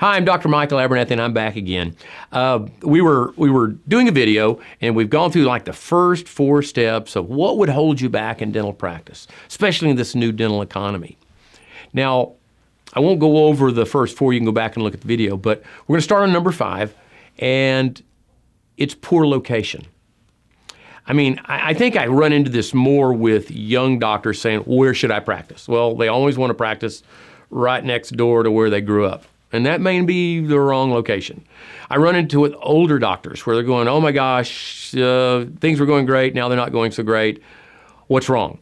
Hi, I'm Dr. Michael Abernethy, and I'm back again. We were doing a video, and we've gone through like the first 4 steps of what would hold you back in dental practice, especially in this new dental economy. Now, I won't go over the first 4. You can go back and look at the video, but we're going to start on number 5, and it's poor location. I mean, I think I run into this more with young doctors saying, where should I practice? Well, they always want to practice right next door to where they grew up. And that may be the wrong location. I run into it with older doctors where they're going, oh my gosh, things were going great, now they're not going so great. What's wrong?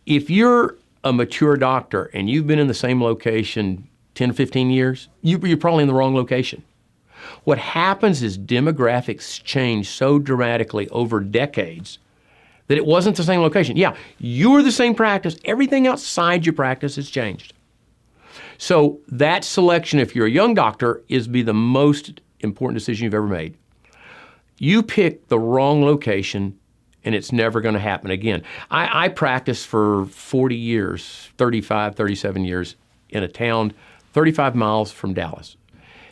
If you're a mature doctor and you've been in the same location 10 or 15 years, you're probably in the wrong location. What happens is demographics change so dramatically over decades that it wasn't the same location. Yeah, you're the same practice. Everything outside your practice has changed. So that selection, if you're a young doctor, is be the most important decision you've ever made. You pick the wrong location and it's never going to happen again. I practiced for 40 years, 35, 37 years in a town 35 miles from Dallas.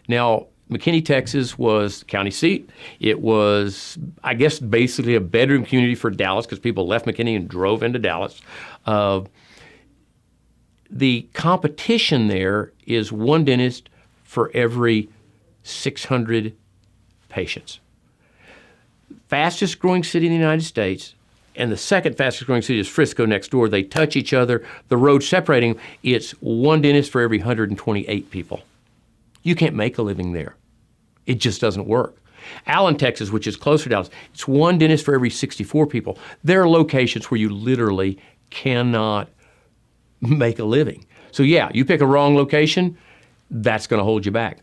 Now, McKinney, Texas was the county seat. It was, I guess, basically a bedroom community for Dallas because people left McKinney and drove into Dallas. The competition there is one dentist for every 600 patients. Fastest growing city in the United States, and the second fastest growing city is Frisco next door. They touch each other. The road separating, it's one dentist for every 128 people. You can't make a living there. It just doesn't work. Allen, Texas, which is closer to Dallas, it's one dentist for every 64 people. There are locations where you literally cannot make a living. So yeah, you pick a wrong location, that's going to hold you back.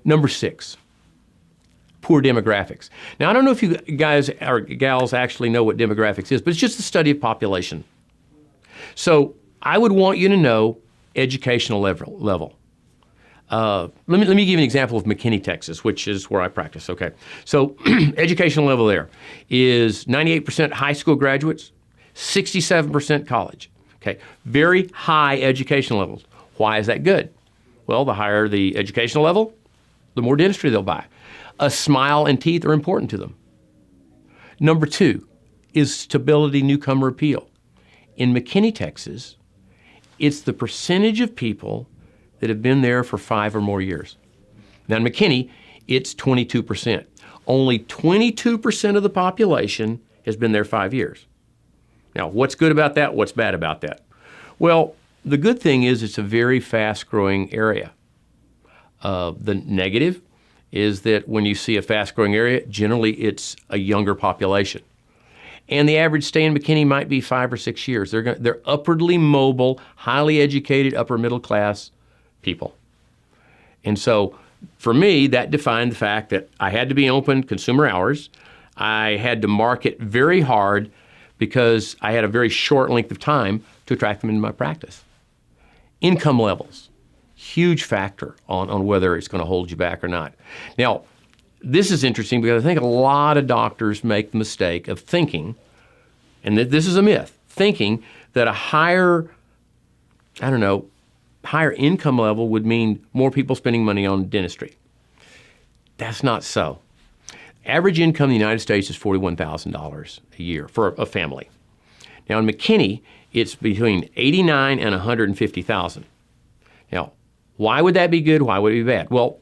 Number 6, poor demographics. Now, I don't know if you guys or gals actually know what demographics is, but it's just the study of population. So I would want you to know educational level. Let me give you an example of McKinney, Texas, which is where I practice, okay? So educational level there is 98% high school graduates, 67% college. Okay, very high education levels. Why is that good? Well, the higher the educational level, the more dentistry they'll buy. A smile and teeth are important to them. Number 2 is stability, newcomer appeal. In McKinney, Texas, it's the percentage of people that have been there for 5 or more years. Now in McKinney, it's 22%. Only 22% of the population has been there 5 years. Now, what's good about that? What's bad about that? Well, the good thing is it's a very fast-growing area. The negative is that when you see a fast-growing area, generally it's a younger population. And the average stay in McKinney might be 5 or 6 years. They're upwardly mobile, highly educated, upper middle class people. And so for me, that defined the fact that I had to be open consumer hours. I had to market very hard because I had a very short length of time to attract them into my practice. Income levels, huge factor on whether it's going to hold you back or not. Now, this is interesting because I think a lot of doctors make the mistake of thinking, and this is a myth, thinking that a higher income level would mean more people spending money on dentistry. That's not so. Average income in the United States is $41,000 a year for a family. Now in McKinney, it's between $89,000 and $150,000. Now, why would that be good? Why would it be bad? Well,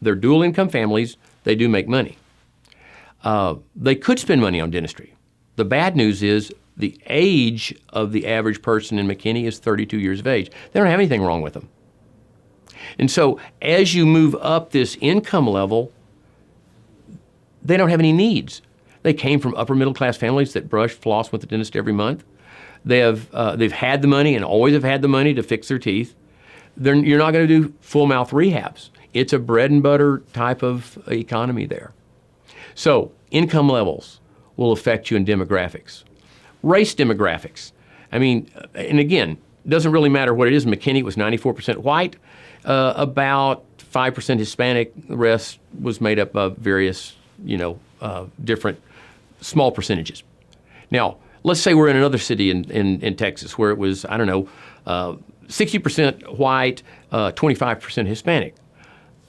they're dual income families. They do make money. They could spend money on dentistry. The bad news is the age of the average person in McKinney is 32 years of age. They don't have anything wrong with them. And so as you move up this income level, they don't have any needs. They came from upper middle class families that brush, floss with the dentist every month. They've had the money and always have had the money to fix their teeth. You're not going to do full mouth rehabs. It's a bread and butter type of economy there. So income levels will affect you in demographics. Race demographics. I mean, and again, it doesn't really matter what it is. McKinney was 94% white, about 5% Hispanic. The rest was made up of various different small percentages. Now, let's say we're in another city in Texas where it was, 60% white, 25% Hispanic.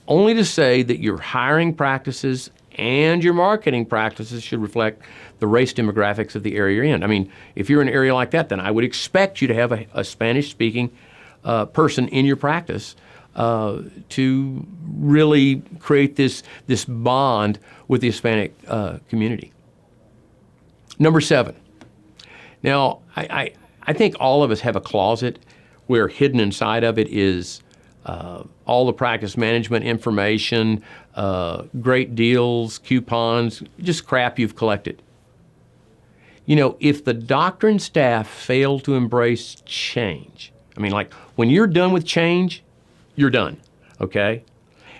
Only to say that your hiring practices and your marketing practices should reflect the race demographics of the area you're in. I mean, if you're in an area like that, then I would expect you to have a Spanish-speaking person in your practice to really create this bond with the Hispanic community. Number 7. Now, I think all of us have a closet where hidden inside of it is all the practice management information, great deals, coupons, just crap you've collected. You know, if the doctor and staff fail to embrace change, I mean, like when you're done with change, you're done, okay?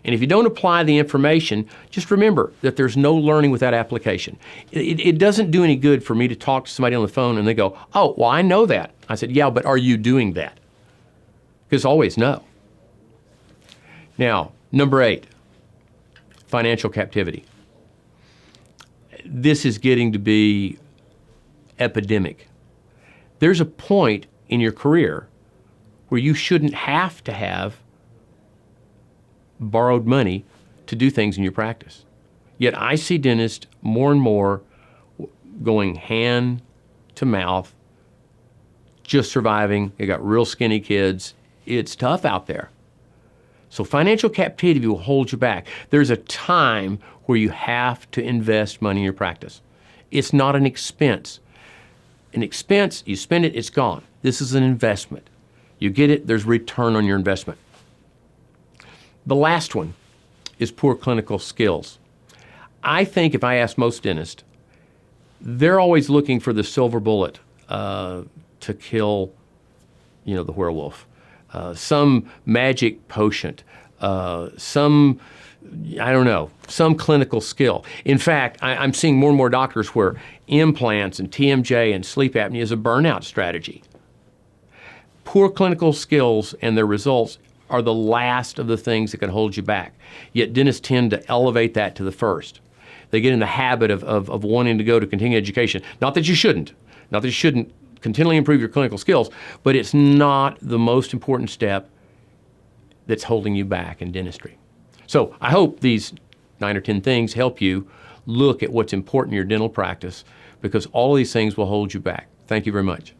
And if you don't apply the information, just remember that there's no learning without application. It doesn't do any good for me to talk to somebody on the phone and they go, oh, well, I know that. I said, yeah, but are you doing that? Because always no. Now, number 8, financial captivity. This is getting to be epidemic. There's a point in your career where you shouldn't have to have borrowed money to do things in your practice. Yet I see dentists more and more going hand to mouth, just surviving. They got real skinny kids. It's tough out there. So financial captivity will hold you back. There's a time where you have to invest money in your practice. It's not an expense. An expense, you spend it, it's gone. This is an investment. You get it, there's return on your investment. The last one is poor clinical skills. I think if I ask most dentists, they're always looking for the silver bullet to kill, the werewolf. Some magic potion, some clinical skill. In fact, I'm seeing more and more doctors where implants and TMJ and sleep apnea is a burnout strategy. Poor clinical skills and their results are the last of the things that can hold you back. Yet dentists tend to elevate that to the first. They get in the habit of wanting to go to continuing education. Not that you shouldn't continually improve your clinical skills, but it's not the most important step that's holding you back in dentistry. So I hope these 9 or 10 things help you look at what's important in your dental practice, because all of these things will hold you back. Thank you very much.